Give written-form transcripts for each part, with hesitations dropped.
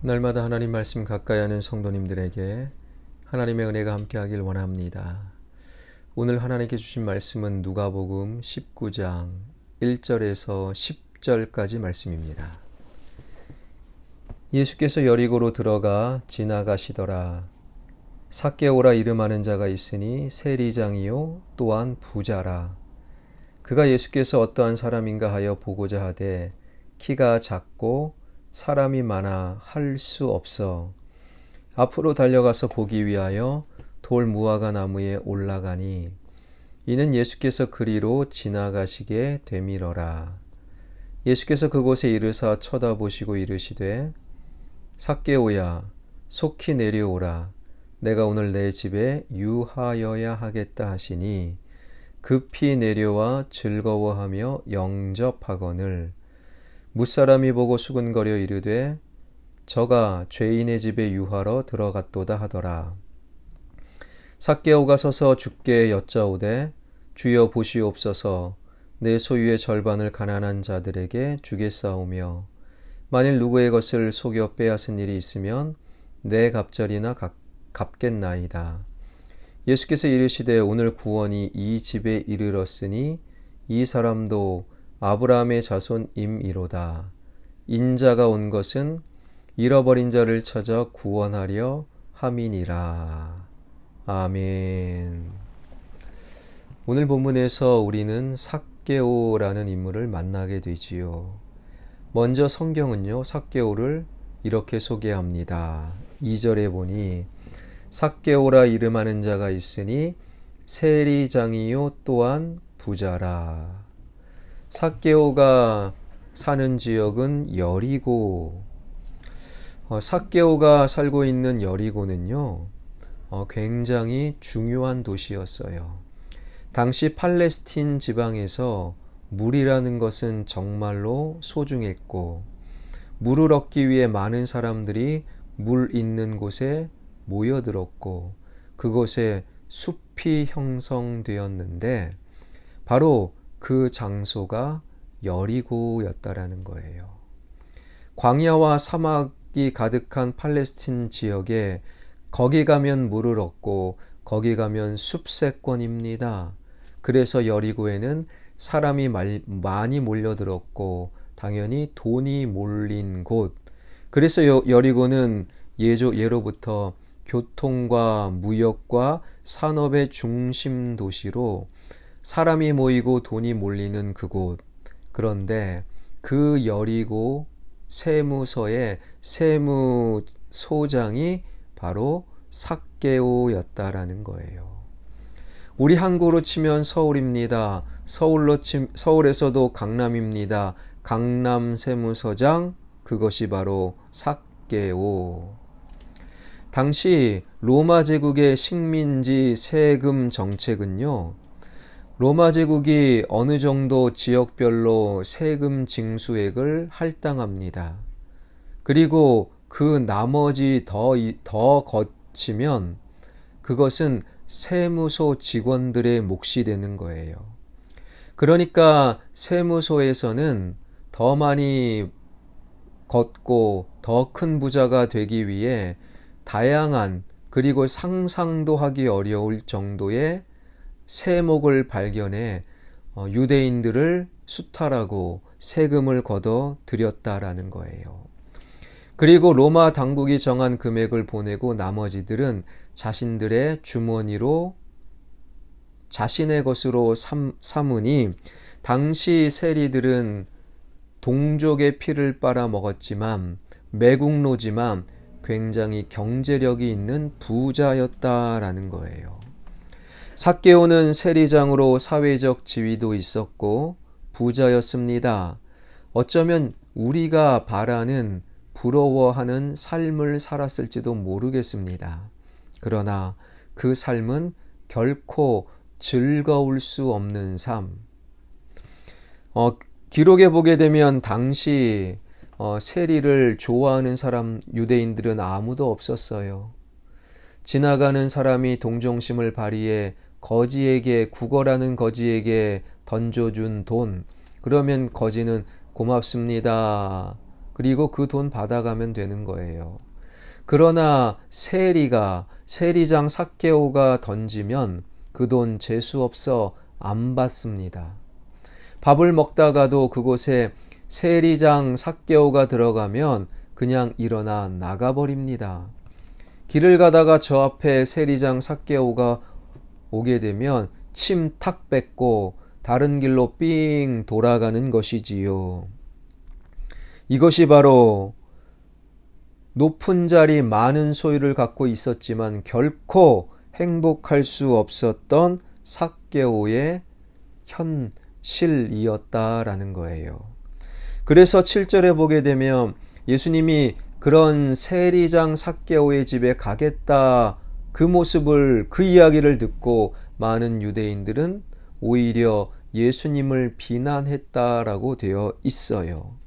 날마다 하나님 말씀 가까이 하는 성도님들에게 하나님의 은혜가 함께하길 원합니다. 오늘 하나님께 주신 말씀은 누가복음 19장 1절에서 10절까지 말씀입니다. 예수께서 여리고로 들어가 지나가시더라. 삭개오라 이름하는 자가 있으니 세리장이요 또한 부자라. 그가 예수께서 어떠한 사람인가 하여 보고자 하되 키가 작고 사람이 많아 할 수 없어 앞으로 달려가서 보기 위하여 돌 무화과 나무에 올라가니 이는 예수께서 그리로 지나가시게 되밀어라. 예수께서 그곳에 이르사 쳐다보시고 이르시되 삭개오야 속히 내려오라. 내가 오늘 내 집에 유하여야 하겠다 하시니 급히 내려와 즐거워하며 영접하거늘 무사람이 보고 수군거려 이르되 저가 죄인의 집에 유하러 들어갔도다 하더라. 삭개오가 서서 주께 여짜오되 주여 보시옵소서 내 소유의 절반을 가난한 자들에게 주겠사오며 만일 누구의 것을 속여 빼앗은 일이 있으면 내 갑절이나 갚겠나이다. 예수께서 이르시되 오늘 구원이 이 집에 이르렀으니 이 사람도 아브라함의 자손임이로다. 인자가 온 것은 잃어버린 자를 찾아 구원하려 함이니라. 아멘. 오늘 본문에서 우리는 삭개오라는 인물을 만나게 되지요. 먼저 성경은요, 삭개오를 이렇게 소개합니다. 2절에 보니 삭개오라 이름하는 자가 있으니 세리장이요 또한 부자라. 삭개오가 사는 지역은 여리고, 삭개오가 살고 있는 여리고는요, 굉장히 중요한 도시였어요. 당시 팔레스틴 지방에서 물이라는 것은 정말로 소중했고, 물을 얻기 위해 많은 사람들이 물 있는 곳에 모여들었고, 그곳에 숲이 형성되었는데, 바로 그 장소가 여리고였다라는 거예요. 광야와 사막이 가득한 팔레스틴 지역에 거기 가면 물을 얻고 거기 가면 숲세권입니다. 그래서 여리고에는 사람이 많이 몰려들었고 당연히 돈이 몰린 곳. 그래서 여리고는 예로부터 교통과 무역과 산업의 중심 도시로 사람이 모이고 돈이 몰리는 그곳. 그런데 그 여리고 세무서의 세무소장이 바로 삭개오였다라는 거예요. 우리 한국으로 치면 서울입니다. 서울에서도 강남입니다. 강남 세무서장, 그것이 바로 삭개오. 당시 로마 제국의 식민지 세금 정책은요, 로마 제국이 어느 정도 지역별로 세금 징수액을 할당합니다. 그리고 그 나머지 더 거치면 그것은 세무소 직원들의 몫이 되는 거예요. 그러니까 세무소에서는 더 많이 걷고 더 큰 부자가 되기 위해 다양한, 그리고 상상도 하기 어려울 정도의 세목을 발견해 유대인들을 수탈하고 세금을 걷어 들였다라는 거예요. 그리고 로마 당국이 정한 금액을 보내고 나머지들은 자신들의 주머니로 자신의 것으로 삼으니 당시 세리들은 동족의 피를 빨아 먹었지만 매국노지만 굉장히 경제력이 있는 부자였다라는 거예요. 삭개오는 세리장으로 사회적 지위도 있었고 부자였습니다. 어쩌면 우리가 바라는 부러워하는 삶을 살았을지도 모르겠습니다. 그러나 그 삶은 결코 즐거울 수 없는 삶. 기록에 보게 되면 당시 세리를 좋아하는 사람, 유대인들은 아무도 없었어요. 지나가는 사람이 동정심을 발휘해 구걸하는 거지에게 던져준 돈, 그러면 거지는 고맙습니다. 그리고 그 돈 받아가면 되는 거예요. 그러나 세리장 삭개오가 던지면 그 돈 재수 없어 안 받습니다. 밥을 먹다가도 그곳에 세리장 삭개오가 들어가면 그냥 일어나 나가버립니다. 길을 가다가 저 앞에 세리장 삭개오가 오게 되면 침 탁 뱉고 다른 길로 삥 돌아가는 것이지요. 이것이 바로 높은 자리 많은 소유를 갖고 있었지만 결코 행복할 수 없었던 삭개오의 현실이었다라는 거예요. 그래서 7절에 보게 되면 예수님이 그런 세리장 삭개오의 집에 가겠다 그 모습을 그 이야기를 듣고 많은 유대인들은 오히려 예수님을 비난했다라고 되어 있어요.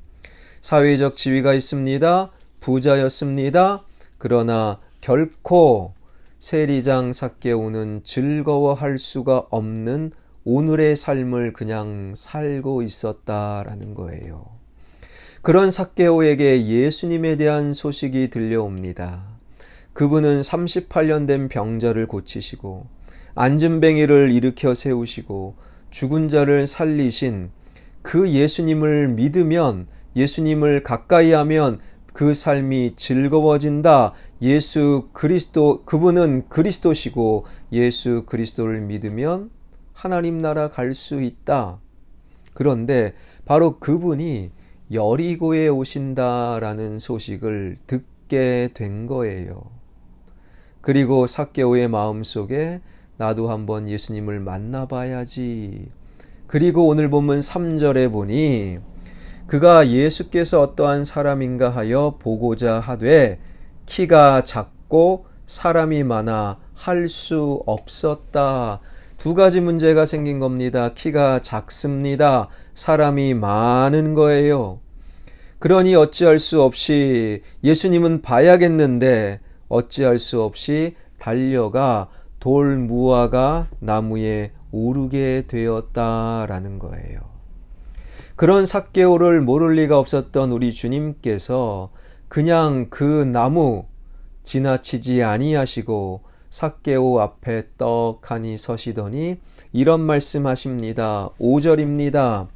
사회적 지위가 있습니다. 부자였습니다. 그러나 결코 세리장 삭개오는 즐거워할 수가 없는 오늘의 삶을 그냥 살고 있었다라는 거예요. 그런 삭개오에게 예수님에 대한 소식이 들려옵니다. 그분은 38년 된 병자를 고치시고 안진뱅이를 일으켜 세우시고 죽은 자를 살리신 그 예수님을 믿으면, 예수님을 가까이 하면 그 삶이 즐거워진다. 그분은 그리스도시고 예수 그리스도를 믿으면 하나님 나라 갈 수 있다. 그런데 바로 그분이 여리고에 오신다라는 소식을 듣게 된 거예요. 그리고 삭개오의 마음속에 나도 한번 예수님을 만나봐야지. 그리고 오늘 본문 3절에 보니 그가 예수께서 어떠한 사람인가 하여 보고자 하되 키가 작고 사람이 많아 할 수 없었다. 두 가지 문제가 생긴 겁니다. 키가 작습니다. 사람이 많은 거예요. 그러니 어찌할 수 없이 예수님은 봐야겠는데 어찌할 수 없이 달려가 돌 무화과 나무에 오르게 되었다라는 거예요. 그런 삭개오를 모를 리가 없었던 우리 주님께서 그냥 그 나무 지나치지 아니하시고 삭개오 앞에 떡하니 서시더니 이런 말씀하십니다. 5절입니다.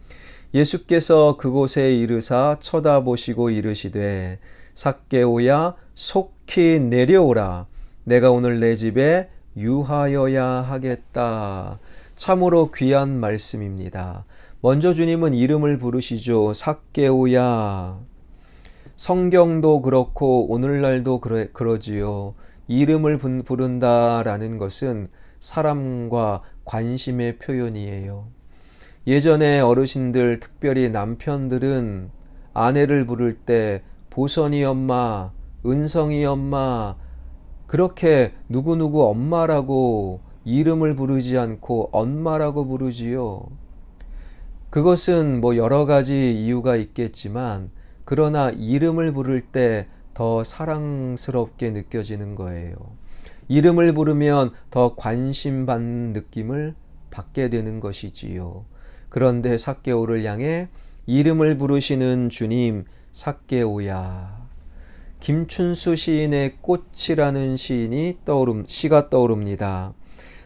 예수께서 그곳에 이르사 쳐다보시고 이르시되 삭개오야 속히 내려오라. 내가 오늘 내 집에 유하여야 하겠다. 참으로 귀한 말씀입니다. 먼저 주님은 이름을 부르시죠. 삭개오야. 성경도 그렇고 오늘날도 그러지요. 이름을 부른다라는 것은 사랑과 관심의 표현이에요. 예전에 어르신들, 특별히 남편들은 아내를 부를 때 보선이 엄마, 은성이 엄마, 그렇게 누구누구 엄마라고 이름을 부르지 않고 엄마라고 부르지요. 그것은 여러 가지 이유가 있겠지만 그러나 이름을 부를 때 더 사랑스럽게 느껴지는 거예요. 이름을 부르면 더 관심 받는 느낌을 받게 되는 것이지요. 그런데 삭개오를 향해 이름을 부르시는 주님, 삭개오야. 김춘수 시인의 꽃이라는 시가 떠오릅니다.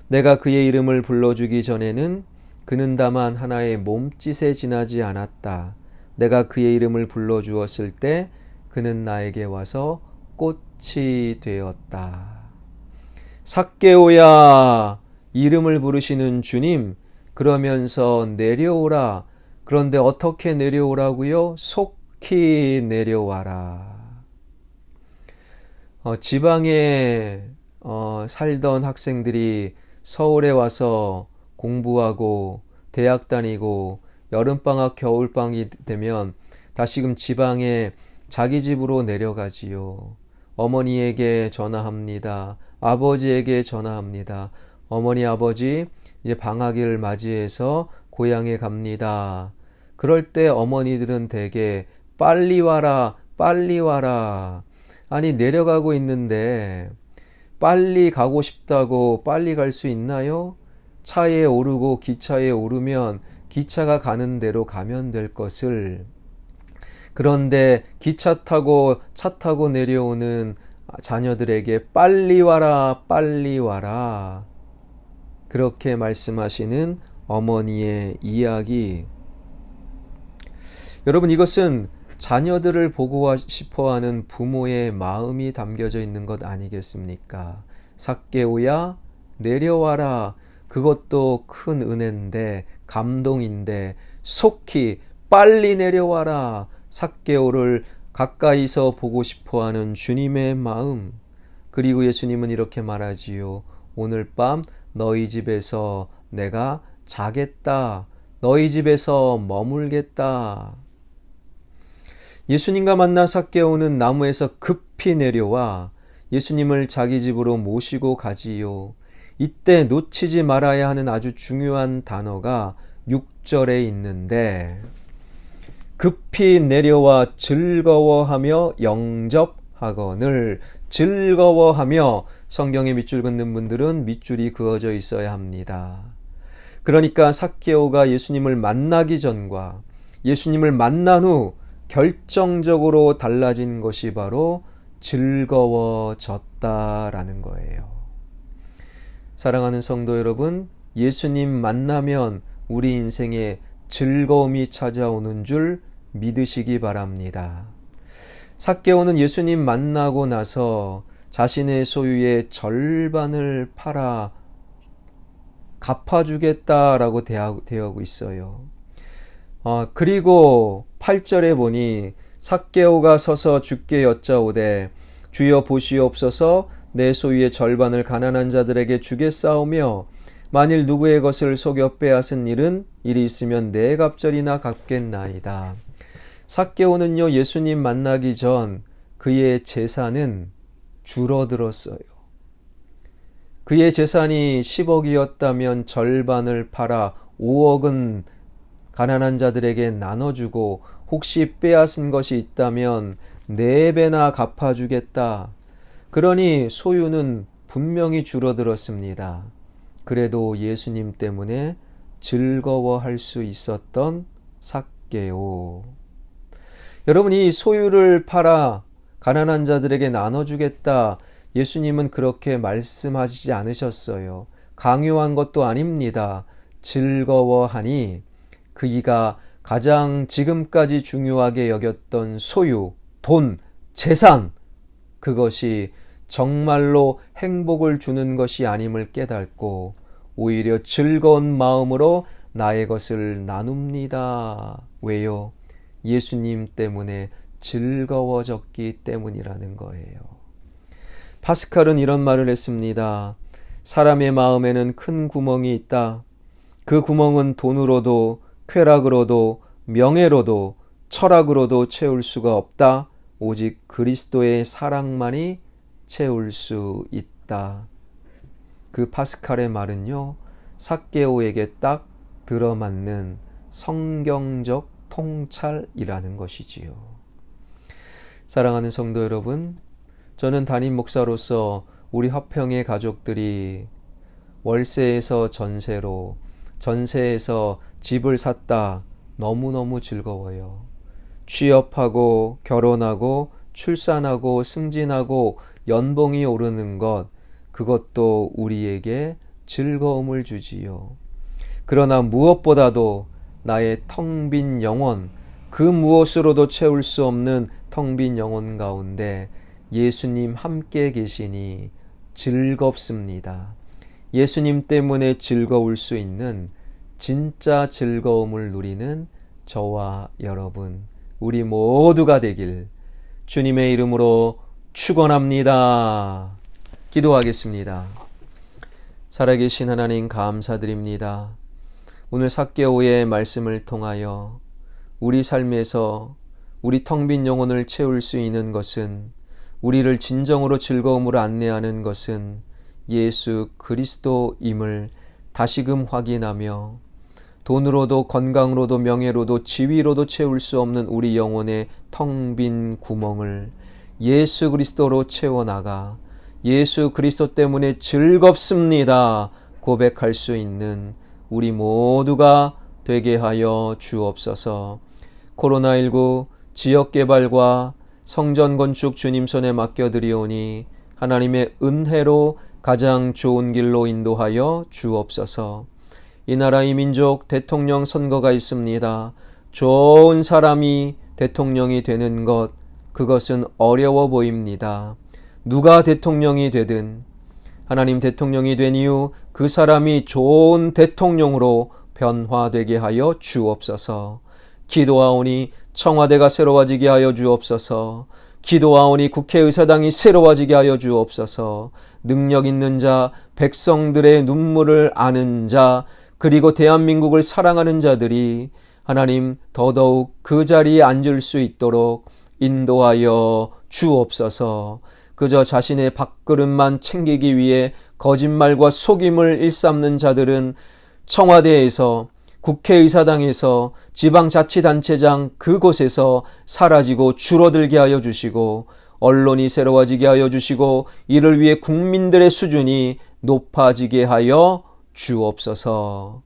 내가 그의 이름을 불러주기 전에는 그는 다만 하나의 몸짓에 지나지 않았다. 내가 그의 이름을 불러주었을 때 그는 나에게 와서 꽃이 되었다. 삭개오야, 이름을 부르시는 주님, 그러면서 내려오라. 그런데 어떻게 내려오라고요? 속히 내려와라. 지방에 살던 학생들이 서울에 와서 공부하고 대학 다니고 여름방학 겨울방학이 되면 다시금 지방에 자기 집으로 내려가지요. 어머니에게 전화합니다. 아버지에게 전화합니다. 어머니 아버지 이제 방학을 맞이해서 고향에 갑니다. 그럴 때 어머니들은 대개 빨리 와라 빨리 와라. 아니 내려가고 있는데 빨리 가고 싶다고 빨리 갈 수 있나요? 차에 오르고 기차에 오르면 기차가 가는 대로 가면 될 것을 그런데 기차 타고 차 타고 내려오는 자녀들에게 빨리 와라, 빨리 와라. 그렇게 말씀하시는 어머니의 이야기. 여러분, 이것은 자녀들을 보고 싶어 하는 부모의 마음이 담겨져 있는 것 아니겠습니까? 삭개오야, 내려와라. 그것도 큰 은혜인데, 감동인데, 속히 빨리 내려와라. 삭개오를 가까이서 보고 싶어 하는 주님의 마음. 그리고 예수님은 이렇게 말하지요. 오늘 밤 너희 집에서 내가 자겠다. 너희 집에서 머물겠다. 예수님과 만나 삭개오는 나무에서 급히 내려와 예수님을 자기 집으로 모시고 가지요. 이때 놓치지 말아야 하는 아주 중요한 단어가 6절에 있는데, 급히 내려와 즐거워하며 영접하거늘. 즐거워하며, 성경에 밑줄 긋는 분들은 밑줄이 그어져 있어야 합니다. 그러니까 삭개오가 예수님을 만나기 전과 예수님을 만난 후 결정적으로 달라진 것이 바로 즐거워졌다라는 거예요. 사랑하는 성도 여러분, 예수님 만나면 우리 인생에 즐거움이 찾아오는 줄 믿으시기 바랍니다. 삭개오는 예수님 만나고 나서 자신의 소유의 절반을 팔아 갚아주겠다라고 대하고 있어요. 그리고 8절에 보니 삭개오가 서서 주께 여짜오되 주여 보시옵소서, 내 소유의 절반을 가난한 자들에게 주겠사오며 만일 누구의 것을 속여 빼앗은 일이 있으면 네 갑절이나 갚겠나이다. 삭개오는요, 예수님 만나기 전 그의 재산은 줄어들었어요. 그의 재산이 10억이었다면 절반을 팔아 5억은 가난한 자들에게 나눠주고, 혹시 빼앗은 것이 있다면 4배나 갚아주겠다. 그러니 소유는 분명히 줄어들었습니다. 그래도 예수님 때문에 즐거워할 수 있었던 삭개오. 여러분, 이 소유를 팔아 가난한 자들에게 나눠주겠다, 예수님은 그렇게 말씀하시지 않으셨어요. 강요한 것도 아닙니다. 즐거워하니 그이가 가장 지금까지 중요하게 여겼던 소유, 돈, 재산, 그것이 정말로 행복을 주는 것이 아님을 깨닫고 오히려 즐거운 마음으로 나의 것을 나눕니다. 왜요? 예수님 때문에 즐거워졌기 때문이라는 거예요. 파스칼은 이런 말을 했습니다. 사람의 마음에는 큰 구멍이 있다. 그 구멍은 돈으로도 쾌락으로도 명예로도 철학으로도 채울 수가 없다. 오직 그리스도의 사랑만이 채울 수 있다. 그 파스칼의 말은요, 삭개오에게 딱 들어맞는 성경적 통찰이라는 것이지요. 사랑하는 성도 여러분, 저는 담임 목사로서 우리 화평의 가족들이 월세에서 전세로, 전세에서 집을 샀다, 너무너무 즐거워요. 취업하고 결혼하고 출산하고 승진하고 연봉이 오르는 것, 그것도 우리에게 즐거움을 주지요. 그러나 무엇보다도 나의 텅 빈 영혼, 그 무엇으로도 채울 수 없는 텅 빈 영혼 가운데 예수님 함께 계시니 즐겁습니다. 예수님 때문에 즐거울 수 있는 진짜 즐거움을 누리는 저와 여러분, 우리 모두가 되길 주님의 이름으로 축원합니다. 기도하겠습니다. 살아계신 하나님, 감사드립니다. 오늘 삭개오의 말씀을 통하여 우리 삶에서 우리 텅 빈 영혼을 채울 수 있는 것은, 우리를 진정으로 즐거움으로 안내하는 것은 예수 그리스도임을 다시금 확인하며, 돈으로도 건강으로도 명예로도 지위로도 채울 수 없는 우리 영혼의 텅 빈 구멍을 예수 그리스도로 채워나가 예수 그리스도 때문에 즐겁습니다 고백할 수 있는 우리 모두가 되게 하여 주옵소서. 코로나19 지역개발과 성전 건축 주님 손에 맡겨드리오니 하나님의 은혜로 가장 좋은 길로 인도하여 주옵소서. 이 나라 이 민족 대통령 선거가 있습니다. 좋은 사람이 대통령이 되는 것, 그것은 어려워 보입니다. 누가 대통령이 되든 하나님 대통령이 된 이후 그 사람이 좋은 대통령으로 변화되게 하여 주옵소서. 기도하오니 청와대가 새로워지게 하여 주옵소서. 기도하오니 국회의사당이 새로워지게 하여 주옵소서. 능력 있는 자, 백성들의 눈물을 아는 자, 그리고 대한민국을 사랑하는 자들이 하나님 더더욱 그 자리에 앉을 수 있도록 인도하여 주옵소서. 그저 자신의 밥그릇만 챙기기 위해 거짓말과 속임을 일삼는 자들은 청와대에서, 국회의사당에서, 지방자치단체장 그곳에서 사라지고 줄어들게 하여 주시고, 언론이 새로워지게 하여 주시고, 이를 위해 국민들의 수준이 높아지게 하여 주옵소서.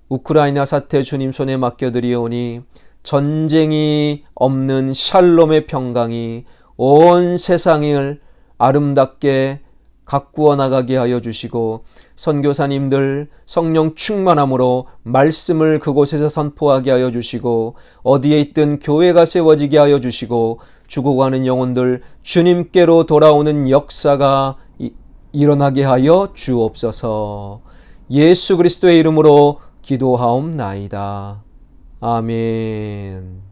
우크라이나 사태 주님 손에 맡겨드리오니 전쟁이 없는 샬롬의 평강이 온 세상을 아름답게 가꾸어 나가게 하여 주시고, 선교사님들 성령 충만함으로 말씀을 그곳에서 선포하게 하여 주시고, 어디에 있든 교회가 세워지게 하여 주시고, 죽어가는 영혼들 주님께로 돌아오는 역사가 일어나게 하여 주옵소서. 예수 그리스도의 이름으로 기도하옵나이다. 아멘.